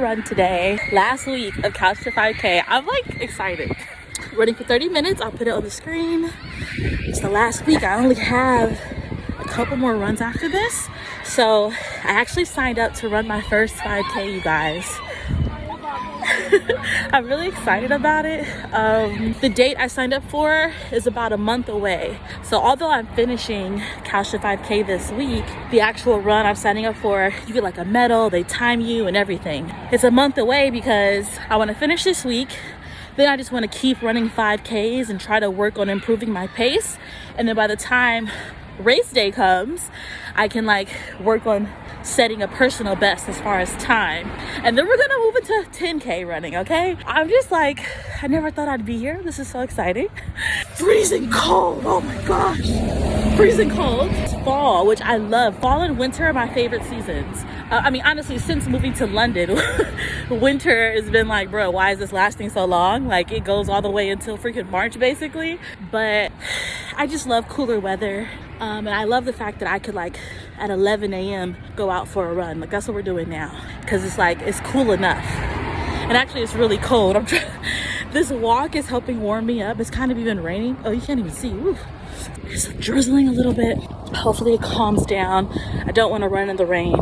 run today. Last week of Couch to 5K. I'm like excited. Running for 30 minutes. I'll put it on the screen. It's the last week. I only have a couple more runs after this. So I actually signed up to run my first 5K, you guys. I'm really excited about it. The date I signed up for is about a month away. So although I'm finishing Couch to 5K this week, the actual run I'm signing up for, you get like a medal, they time you and everything. It's a month away because I want to finish this week. Then I just want to keep running 5Ks and try to work on improving my pace. And then by the time race day comes, I can like work on setting a personal best as far as time. And then we're gonna move into 10K running, okay? I'm just like, I never thought I'd be here. This is so exciting. Freezing cold, oh my gosh. Freezing cold. It's fall, which I love. Fall and winter are my favorite seasons. I mean, honestly, since moving to London, winter has been like, bro, why is this lasting so long? Like, it goes all the way until freaking March, basically. But I just love cooler weather. And I love the fact that I could, like, at 11 a.m. go out for a run. Like, that's what we're doing now. Because it's like, it's cool enough. And actually, it's really cold. This walk is helping warm me up. It's kind of even raining. Oh, you can't even see. Ooh. It's drizzling a little bit. Hopefully it calms down. I don't want to run in the rain.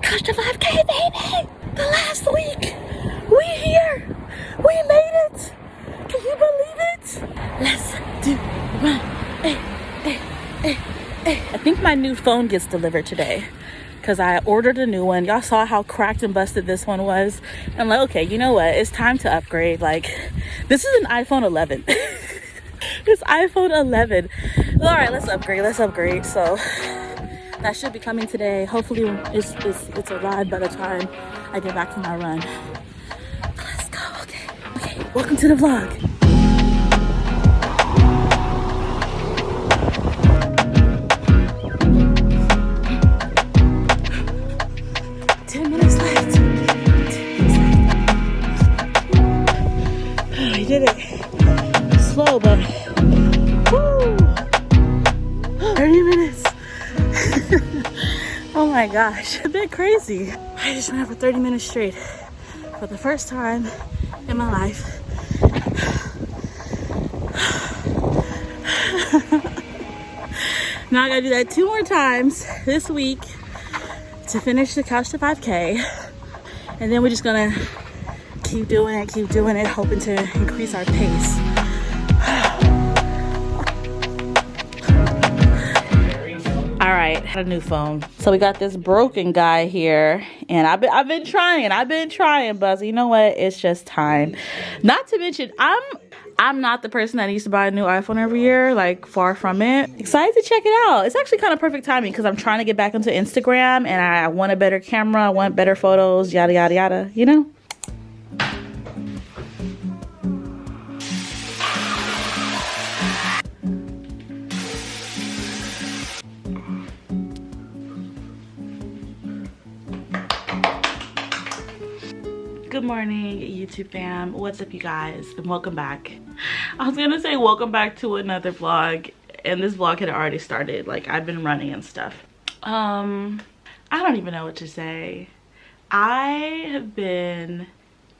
Couch to 5K, baby! The last week! We here! We made it! Can you believe it? Let's do run. Hey, hey, hey, hey. I think my new phone gets delivered today because I ordered a new one. Y'all saw how cracked and busted this one was. I'm like, okay, you know what? It's time to upgrade. Like, this is an iPhone 11. It's iPhone 11. All right, let's upgrade. So that should be coming today. Hopefully it's arrived by the time I get back from my run. Let's go. Okay, welcome to the vlog. I did it. Slow, but woo! 30 minutes. Oh my gosh, a bit crazy. I just ran for 30 minutes straight for the first time in my life. Now I gotta do that 2 more times this week to finish the Couch to 5K. And then we're just gonna keep doing it, hoping to increase our pace. All right, had a new phone. So we got this broken guy here, and I've been trying, Buzz. You know what? It's just time. Not to mention, I'm not the person that needs to buy a new iPhone every year, like far from it. Excited to check it out. It's actually kind of perfect timing because I'm trying to get back into Instagram and I want a better camera, I want better photos, yada, yada, yada, you know? Good morning, YouTube fam. What's up, you guys? And welcome back. I was gonna say welcome back to another vlog, and this vlog had already started. Like, I've been running and stuff. I don't even know what to say. I have been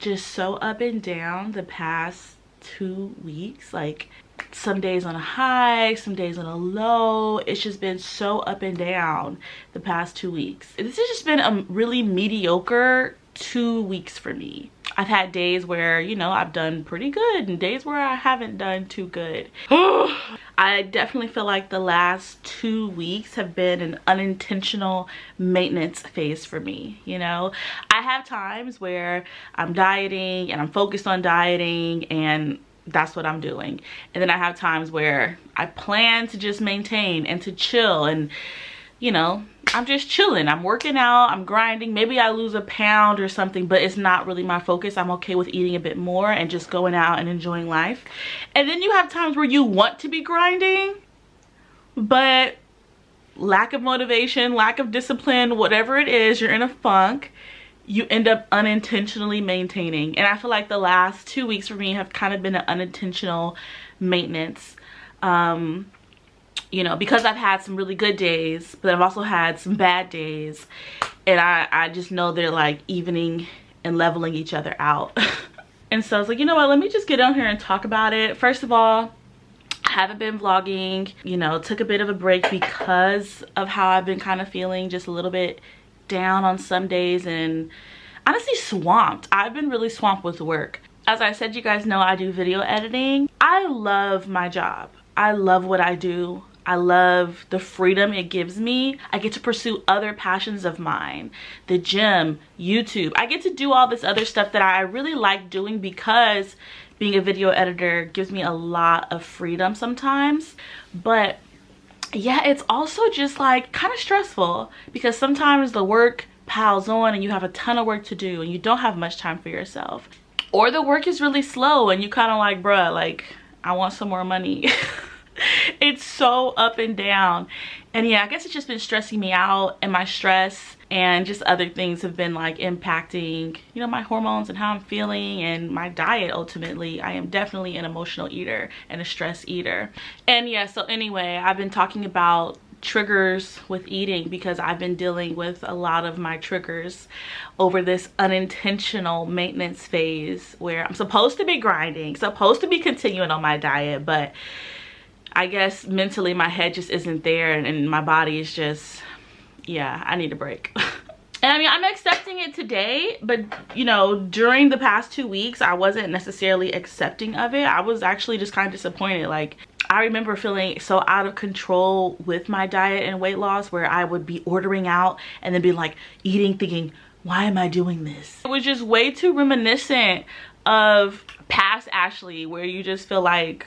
just so up and down the past 2 weeks. Like, some days on a high, some days on a low. It's just been so up and down the past 2 weeks. This has just been a really mediocre 2 weeks for me. I've had days where, you know, I've done pretty good and days where I haven't done too good. I definitely feel like the last 2 weeks have been an unintentional maintenance phase for me, you know? I have times where I'm dieting and I'm focused on dieting and that's what I'm doing. And then I have times where I plan to just maintain and to chill and, you know, I'm just chilling. I'm working out, I'm grinding. Maybe I lose a pound or something, but it's not really my focus. I'm okay with eating a bit more and just going out and enjoying life. And then you have times where you want to be grinding, but lack of motivation, lack of discipline, whatever it is, you're in a funk. You end up unintentionally maintaining. And I feel like the last 2 weeks for me have kind of been an unintentional maintenance. You know, because I've had some really good days, but I've also had some bad days, and I just know they're like evening and leveling each other out. And so I was like, you know what, let me just get on here and talk about it. First of all, I haven't been vlogging, you know, took a bit of a break because of how I've been kind of feeling, just a little bit down on some days and honestly swamped. I've been really swamped with work. As I said, you guys know I do video editing. I love my job. I love what I do. I love the freedom it gives me. I get to pursue other passions of mine. The gym, YouTube. I get to do all this other stuff that I really like doing because being a video editor gives me a lot of freedom sometimes. But yeah, it's also just like kind of stressful because sometimes the work piles on and you have a ton of work to do and you don't have much time for yourself. Or the work is really slow and you kind of like, bruh, like, I want some more money. It's so up and down. And yeah, I guess it's just been stressing me out, and my stress and just other things have been like impacting, you know, my hormones and how I'm feeling and my diet. Ultimately, I am definitely an emotional eater and a stress eater. And yeah, so anyway, I've been talking about triggers with eating because I've been dealing with a lot of my triggers over this unintentional maintenance phase where I'm supposed to be grinding, supposed to be continuing on my diet, but I guess mentally my head just isn't there, and my body is just, yeah, I need a break. And I mean, I'm accepting it today, but you know, during the past 2 weeks, I wasn't necessarily accepting of it. I was actually just kind of disappointed. Like, I remember feeling so out of control with my diet and weight loss where I would be ordering out and then be like eating, thinking, why am I doing this? It was just way too reminiscent of past Ashley, where you just feel like,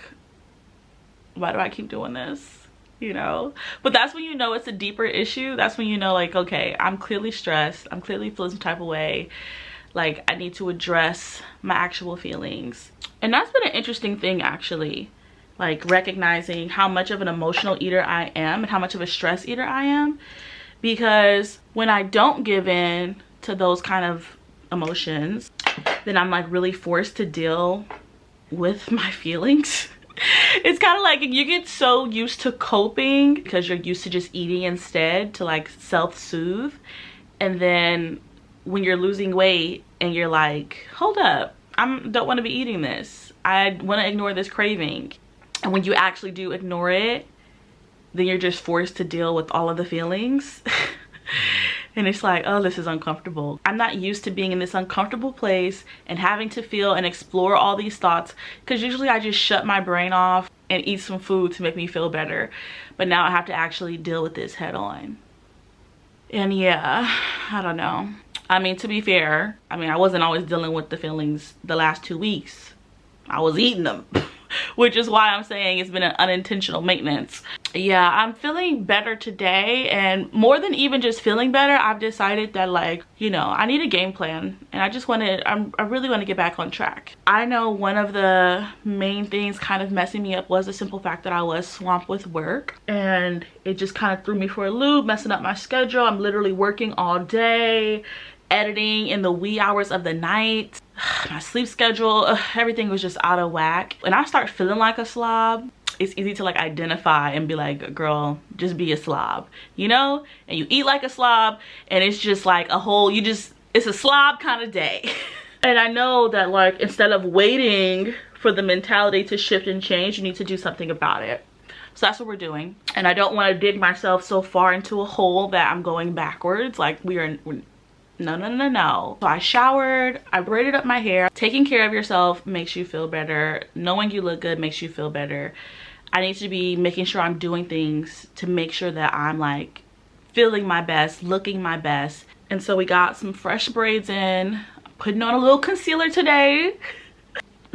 why do I keep doing this? You know? But that's when you know it's a deeper issue. That's when you know, like, okay, I'm clearly stressed. I'm clearly feeling some type of way. Like, I need to address my actual feelings. And that's been an interesting thing, actually. Like, recognizing how much of an emotional eater I am and how much of a stress eater I am. Because when I don't give in to those kind of emotions, then I'm like really forced to deal with my feelings. It's kind of like you get so used to coping because you're used to just eating instead to like self-soothe, and then when you're losing weight and you're like, hold up, I don't want to be eating this, I want to ignore this craving, and when you actually do ignore it, then you're just forced to deal with all of the feelings. And it's like, oh, this is uncomfortable. I'm not used to being in this uncomfortable place and having to feel and explore all these thoughts, because usually I just shut my brain off and eat some food to make me feel better. But now I have to actually deal with this head on. And yeah, I don't know. I mean, to be fair, I mean, I wasn't always dealing with the feelings the last 2 weeks. I was eating them. Which is why I'm saying it's been an unintentional maintenance. Yeah, I'm feeling better today, and more than even just feeling better, I've decided that, like, you know, I need a game plan, and I really want to get back on track. I know one of the main things kind of messing me up was the simple fact that I was swamped with work, and it just kind of threw me for a loop, messing up my schedule. I'm literally working all day, editing in the wee hours of the night. My sleep schedule, everything was just out of whack. When I start feeling like a slob, it's easy to like identify and be like, girl, just be a slob, you know? And you eat like a slob, and it's just like a whole, it's a slob kind of day. And I know that, like, instead of waiting for the mentality to shift and change, you need to do something about it. So that's what we're doing. And I don't want to dig myself so far into a hole that I'm going backwards. Like, we're no. So I showered, I braided up my hair. Taking care of yourself makes you feel better. Knowing you look good makes you feel better. I need to be making sure I'm doing things to make sure that I'm like feeling my best, looking my best. And so we got some fresh braids in, putting on a little concealer today.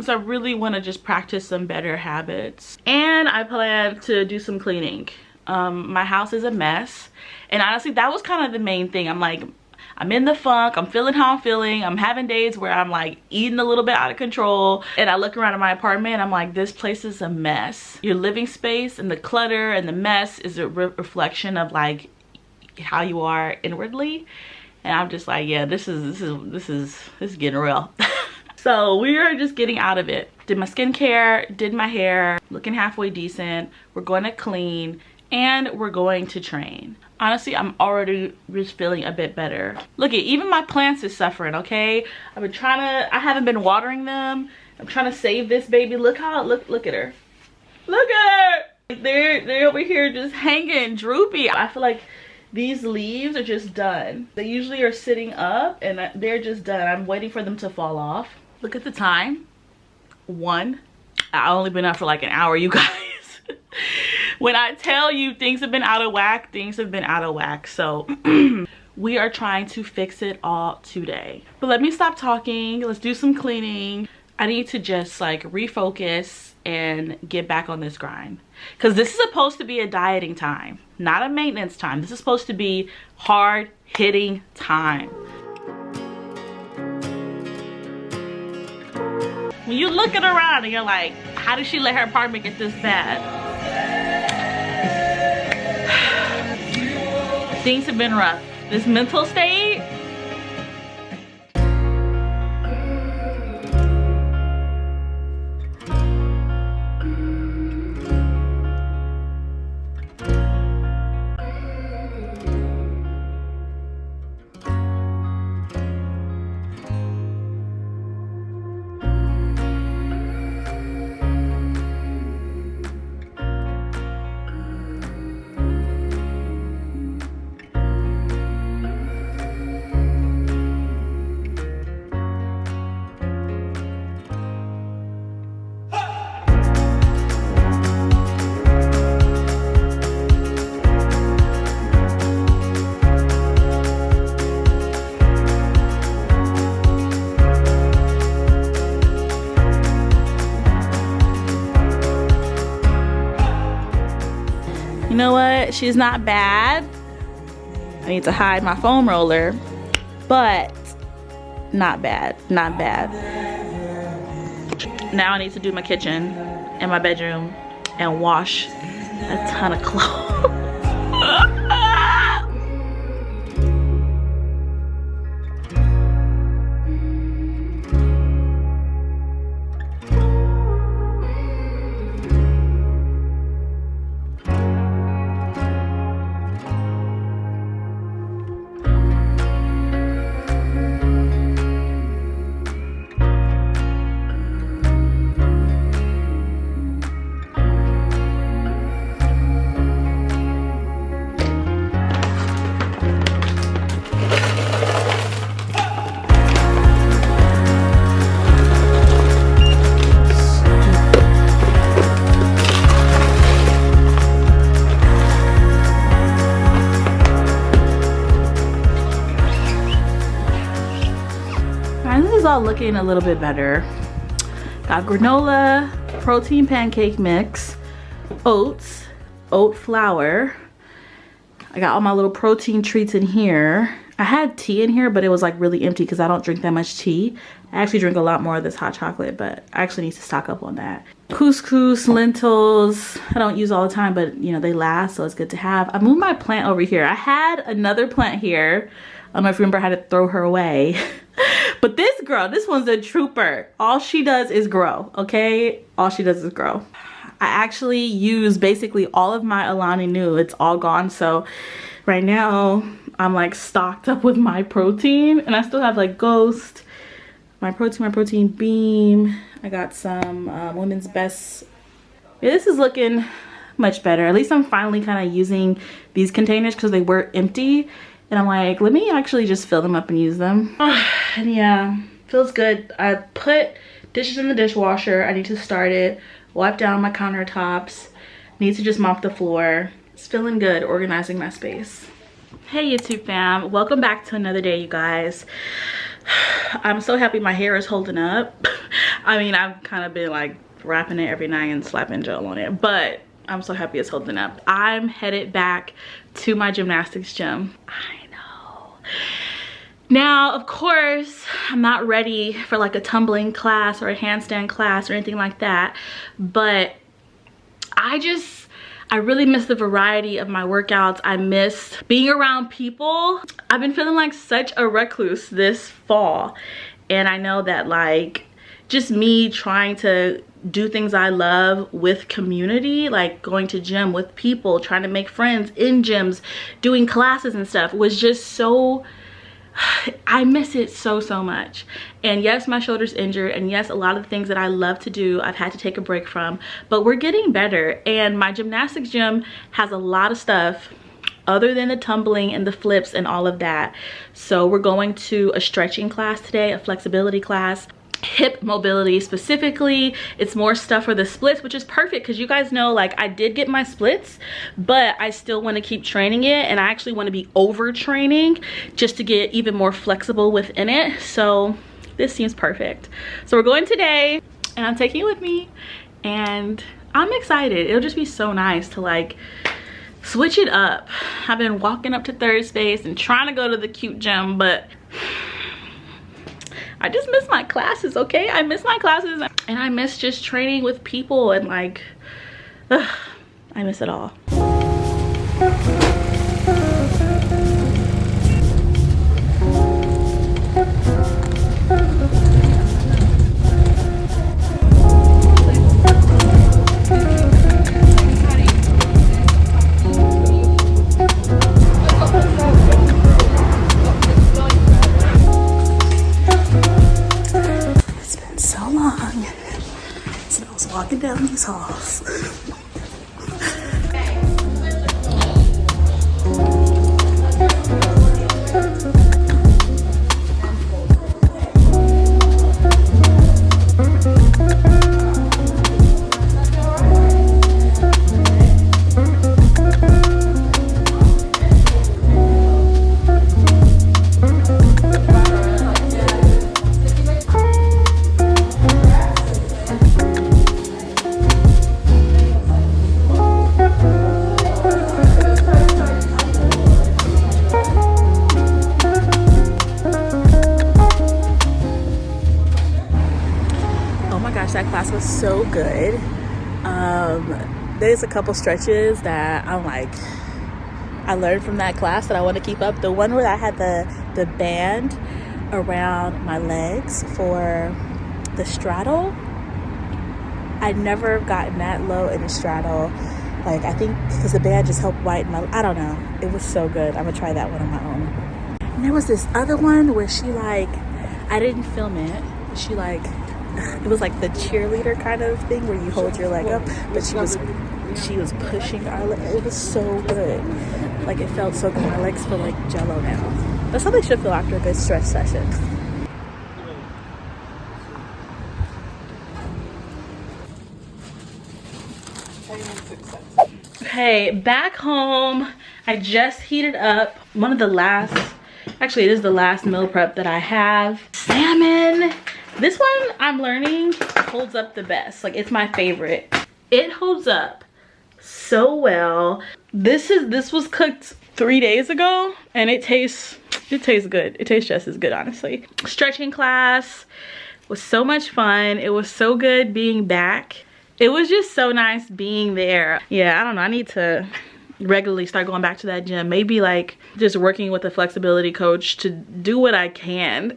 So I really want to just practice some better habits. And I plan to do some cleaning. My house is a mess. And honestly, that was kind of the main thing. I'm like, I'm in the funk, I'm feeling how I'm feeling. I'm having days where I'm like eating a little bit out of control, and I look around at my apartment, I'm like, this place is a mess. Your living space and the clutter and the mess is a reflection of like how you are inwardly. And I'm just like, yeah, this is getting real. So we are just getting out of it. Did my skincare, did my hair, looking halfway decent. We're going to clean, and we're going to train. Honestly, I'm already just feeling a bit better. Look at, even my plants is suffering, okay? I haven't been watering them. I'm trying to save this baby. Look how, look at her. Look at her. They're over here just hanging, droopy. I feel like these leaves are just done. They usually are sitting up and they're just done. I'm waiting for them to fall off. Look at the time. 1. I only been up for like an hour, you guys. When I tell you things have been out of whack, things have been out of whack. So we are trying to fix it all today. But let me stop talking. Let's do some cleaning. I need to just like refocus and get back on this grind. Because this is supposed to be a dieting time, not a maintenance time. This is supposed to be hard hitting time. When you looking around and you're like, how did she let her apartment get this bad? Things have been rough. This mental state. You know what? She's not bad. I need to hide my foam roller, but not bad, not bad. Now I need to do my kitchen and my bedroom and wash a ton of clothes. All looking a little bit better. Got granola, protein pancake mix, oats, oat flour. I got all my little protein treats in here. I had tea in here, but it was like really empty because I don't drink that much tea. I actually drink a lot more of this hot chocolate, but I actually need to stock up on that. Couscous, lentils, I don't use all the time, but you know, they last, so it's good to have. I moved my plant over here. I had another plant here. I don't know if you remember, I had to throw her away. But this girl, this one's a trooper. All she does is grow, okay? All she does is grow. I actually use basically all of my Alani Nu. It's all gone, so right now I'm like stocked up with my protein, and I still have like Ghost, my protein Beam. I got some Women's Best. Yeah, this is looking much better. At least I'm finally kind of using these containers because they were empty. And I'm like, let me actually just fill them up and use them. And yeah, feels good. I put dishes in the dishwasher. I need to start it, wipe down my countertops, need to just mop the floor. It's feeling good, organizing my space. Hey YouTube fam, welcome back to another day, you guys. I'm so happy my hair is holding up. I mean, I've kind of been like wrapping it every night and slapping gel on it, but I'm so happy it's holding up. I'm headed back to my gymnastics gym. I know. Now, of course, I'm not ready for like a tumbling class or a handstand class or anything like that, but I really miss the variety of my workouts. I miss being around people. I've been feeling like such a recluse this fall, and I know that like, just me trying to do things I love with community, like going to gym with people, trying to make friends in gyms, doing classes and stuff, was just so, I miss it so much. And yes, my shoulder's injured, and yes, a lot of the things that I love to do I've had to take a break from, but we're getting better. And my gymnastics gym has a lot of stuff other than the tumbling and the flips and all of that. So we're going to a stretching class today, a flexibility class, hip mobility specifically. It's more stuff for the splits, which is perfect because you guys know, like, I did get my splits, but I still want to keep training it, and I actually want to be overtraining just to get even more flexible within it. So this seems perfect. So we're going today, and I'm taking it with me, and I'm excited. It'll just be so nice to like switch it up. I've been walking up to third space and trying to go to the cute gym, but I just miss my classes, okay? I miss my classes, and I miss just training with people, and like, I miss it all. Walking down these halls. That class was so good. There's a couple stretches that I'm like, I learned from that class that I want to keep up. The one where I had the band around my legs for the straddle, I'd never gotten that low in a straddle. Like, I think because the band just helped whiten my, I don't know, it was so good. I'm gonna try that one on my own. And there was this other one where she, like, I didn't film it, she like, it was like the cheerleader kind of thing where you hold your leg up, but she was pushing our leg. It was so good. Like, it felt so good. My legs feel like jello now. That's how they should feel after a good stretch session. Okay, back home. I just heated up one of the last, actually it is the last meal prep that I have. Salmon. This one, I'm learning, holds up the best. Like, it's my favorite. It holds up so well. This was cooked 3 days ago, and it tastes good. It tastes just as good, honestly. Stretching class was so much fun. It was so good being back. It was just so nice being there. Yeah, I don't know, I need to regularly start going back to that gym. Maybe like just working with a flexibility coach to do what I can.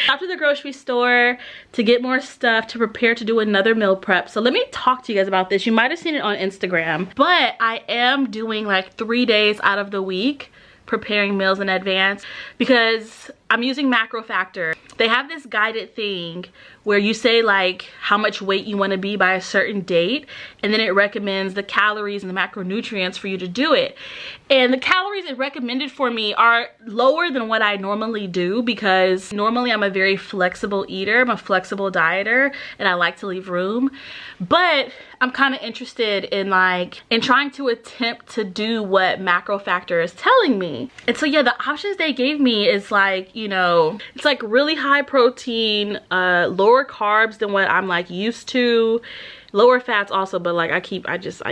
After the grocery store to get more stuff to prepare to do another meal prep. So let me talk to you guys about this. You might have seen it on Instagram, but I am doing like 3 days out of the week preparing meals in advance because I'm using Macro Factor. They have this guided thing where you say like how much weight you want to be by a certain date, and then it recommends the calories and the macronutrients for you to do it. And the calories it recommended for me are lower than what I normally do because normally I'm a very flexible eater, I'm a flexible dieter, and I like to leave room. But I'm kind of interested in trying to attempt to do what Macro Factor is telling me. And so yeah, the options they gave me is like, you know, it's like really high protein, lower carbs than what I'm like used to, lower fats also, but like I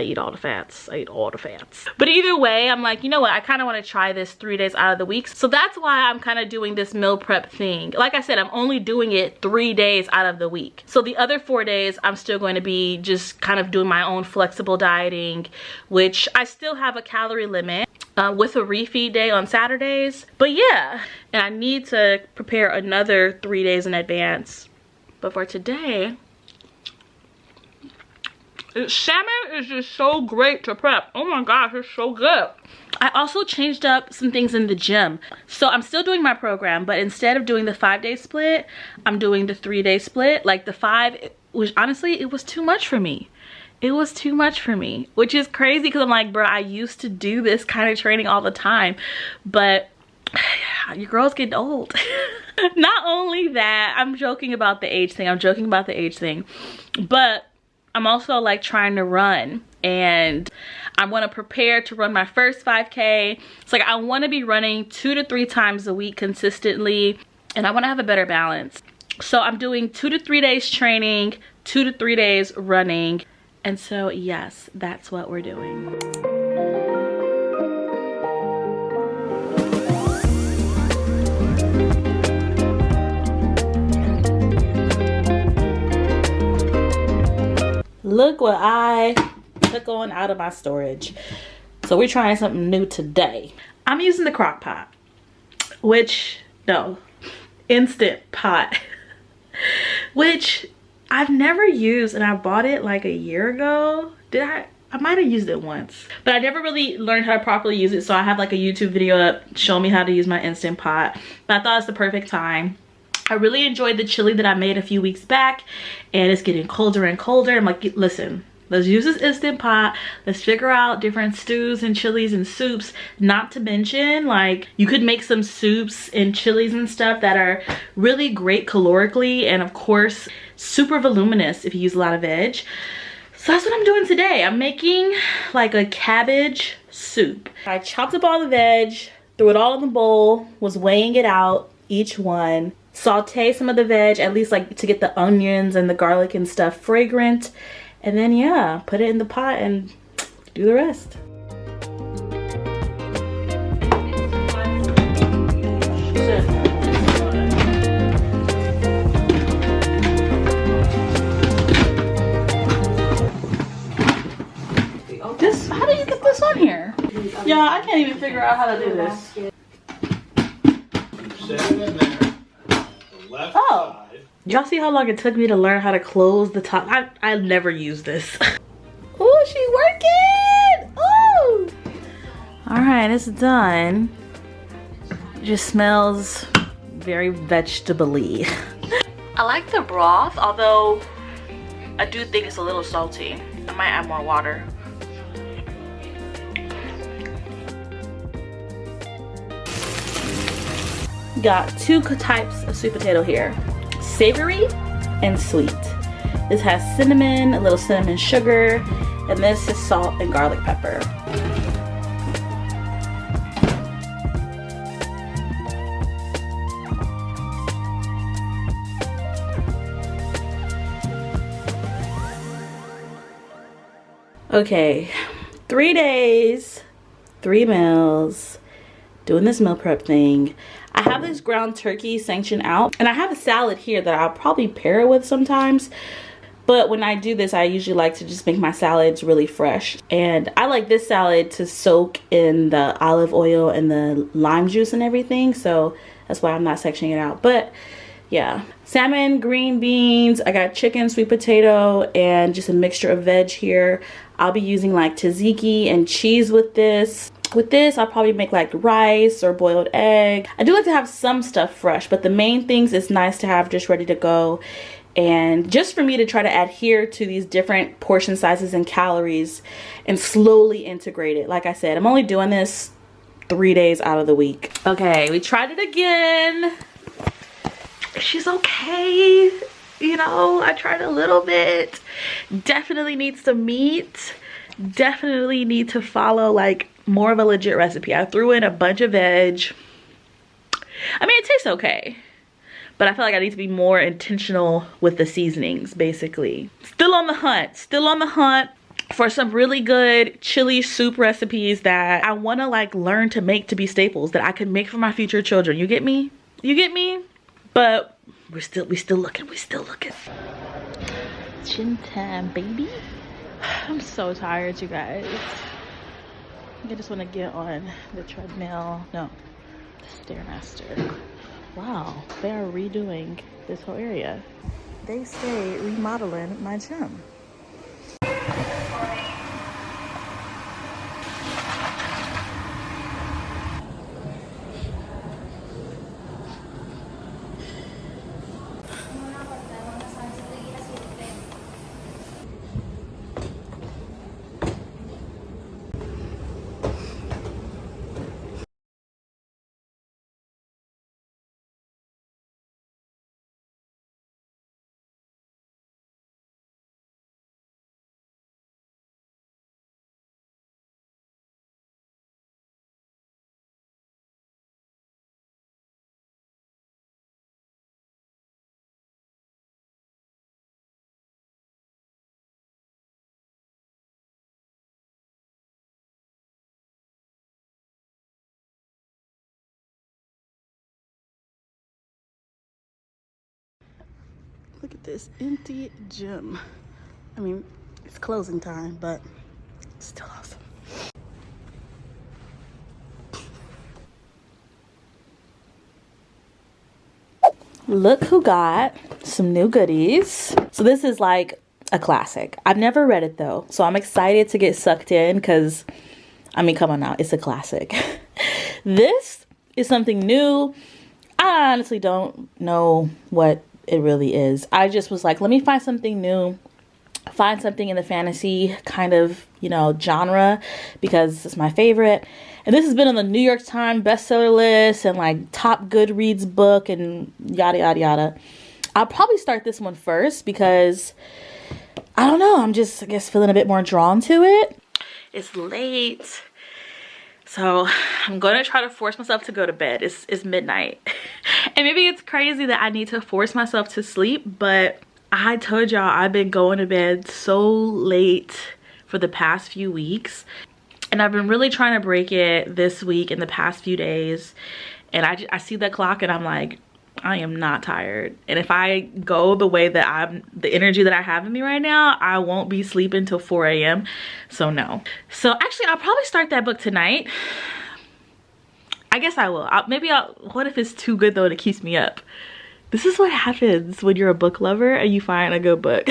eat all the fats. I eat all the fats. But either way, I'm like, you know what, I kind of want to try this 3 days out of the week. So that's why I'm kind of doing this meal prep thing. Like I said, I'm only doing it 3 days out of the week. So the other 4 days, I'm still going to be just kind of doing my own flexible dieting, which I still have a calorie limit. With a refeed day on Saturdays. But yeah, and I need to prepare another 3 days in advance But for today, salmon is just so great to prep. Oh my gosh, it's so good. I also changed up some things in the gym. So I'm still doing my program, but instead of doing the 5-day split, I'm doing the 3-day split. Like the 5, which honestly, it was too much for me. It was too much for me, which is crazy because I'm like, bro, I used to do this kind of training all the time, but your girl's getting old. Not only that, I'm joking about the age thing, but I'm also like trying to run, and I want to prepare to run my first 5K. It's like I want to be running 2 to 3 times a week consistently, and I want to have a better balance. So I'm doing 2 to 3 days training, 2 to 3 days running. And so yes, that's what we're doing. Look what I took on out of my storage. So we're trying something new today. I'm using the crock pot, Instant Pot, which I've never used, and I bought it like a year ago. I might have used it once, but I never really learned how to properly use it. So I have like a YouTube video up showing me how to use my Instant Pot, but I thought it's the perfect time. I really enjoyed the chili that I made a few weeks back, and it's getting colder and colder. I'm like, listen, let's use this Instant Pot. Let's figure out different stews and chilies and soups. Not to mention, like, you could make some soups and chilies and stuff that are really great calorically, and of course, super voluminous if you use a lot of veg. So that's what I'm doing today. I'm making like a cabbage soup. I chopped up all the veg, threw it all in the bowl, was weighing it out, each one. Saute some of the veg, at least like to get the onions and the garlic and stuff fragrant. And then yeah, put it in the pot and do the rest. How do you get this on here? Yeah, I can't even figure out how to do this. Set it in there. The left side. Y'all see how long it took me to learn how to close the top? I never used this. Oh, she working! Oh! Alright, it's done. It just smells very vegetable-y. I like the broth, although I do think it's a little salty. I might add more water. Got 2 types of sweet potato here, savory and sweet. This has cinnamon, a little cinnamon sugar, and this is salt and garlic pepper. Okay, 3 days, 3 meals, doing this meal prep thing. I have this ground turkey sanctioned out, and I have a salad here that I'll probably pair it with sometimes. But when I do this, I usually like to just make my salads really fresh. And I like this salad to soak in the olive oil and the lime juice and everything. So that's why I'm not sectioning it out. But yeah, salmon, green beans, I got chicken, sweet potato, and just a mixture of veg here. I'll be using like tzatziki and cheese with this. With this, I'll probably make like rice or boiled egg. I do like to have some stuff fresh, but the main things it's nice to have just ready to go. And just for me to try to adhere to these different portion sizes and calories and slowly integrate it. Like I said, I'm only doing this 3 days out of the week. Okay, we tried it again. She's okay. You know, I tried a little bit. Definitely needs some meat. Definitely need to follow like more of a legit recipe. I threw in a bunch of veg. I mean, it tastes okay, but I feel like I need to be more intentional with the seasonings, basically. Still on the hunt for some really good chili soup recipes that I want to like learn to make to be staples that I can make for my future children. You get me? You get me? But we still looking. Chin time, baby. I'm so tired, you guys. I just want to get on the treadmill. No, the Stairmaster. Wow, they are redoing this whole area. they stay remodeling my gym. Look at this empty gym. I mean, it's closing time, but it's still awesome. Look who got some new goodies. So this is like a classic. I've never read it though, so I'm excited to get sucked in because, I mean, come on now, it's a classic. This is something new. I honestly don't know what it really is. I just was like, let me find something new, find something in the fantasy kind of, you know, genre, because it's my favorite. And this has been on the New York Times bestseller list and like top Goodreads book and yada yada yada. I'll probably start this one first because I don't know, I'm just, I guess, feeling a bit more drawn to it. It's late, so I'm gonna try to force myself to go to bed. It's midnight. And maybe it's crazy that I need to force myself to sleep, but I told y'all I've been going to bed so late for the past few weeks. And I've been really trying to break it this week in the past few days. And I see the clock and I'm like, I am not tired. And if I go the way that the energy that I have in me right now, I won't be sleeping till 4 a.m. So no. So actually, I'll probably start that book tonight. I guess I will. What if it's too good though and it keeps me up? This is what happens when you're a book lover and you find a good book.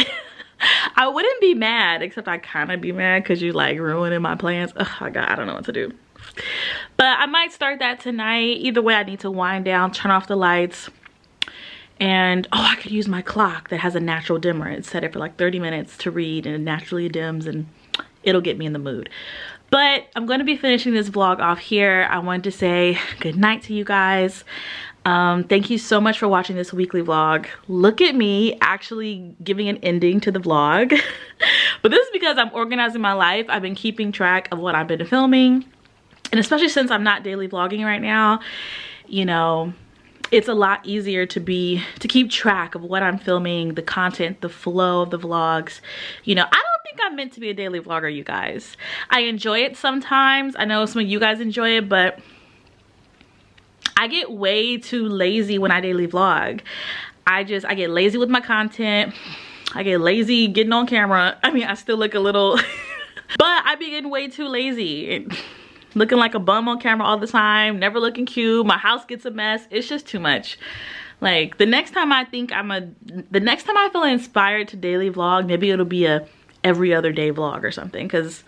I wouldn't be mad, except I kind of be mad because you like ruining my plans. Oh my God, I don't know what to do. But I might start that tonight. Either way, I need to wind down, turn off the lights. And oh, I could use my clock that has a natural dimmer. It's set it for like 30 minutes to read and it naturally dims and it'll get me in the mood. But I'm going to be finishing this vlog off here. I wanted to say good night to you guys. Thank you so much for watching this weekly vlog. Look at me actually giving an ending to the vlog. But this is because I'm organizing my life. I've been keeping track of what I've been filming. And especially since I'm not daily vlogging right now, you know, it's a lot easier to keep track of what I'm filming, the content, the flow of the vlogs. You know, I don't think I'm meant to be a daily vlogger, you guys. I enjoy it sometimes. I know some of you guys enjoy it, but I get way too lazy when I daily vlog. I get lazy with my content. I get lazy getting on camera. I mean, I still look a little, but I be getting way too lazy. Looking like a bum on camera all the time, never looking cute. My house gets a mess. It's just too much. Like the next time I feel inspired to daily vlog, maybe it'll be a every other day vlog or something, because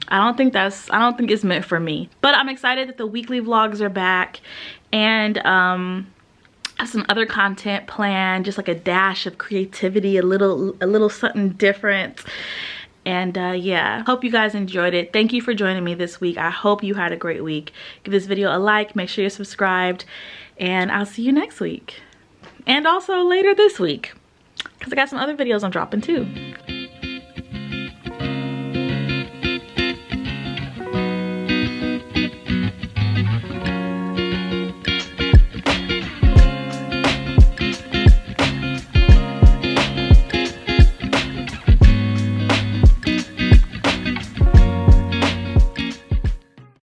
I don't think it's meant for me. But I'm excited that the weekly vlogs are back, and I have some other content planned, just like a dash of creativity, a little something different. And yeah, hope you guys enjoyed it. Thank you for joining me this week. I hope you had a great week. Give this video a like, make sure you're subscribed, and I'll see you next week. And also later this week, because I got some other videos I'm dropping too.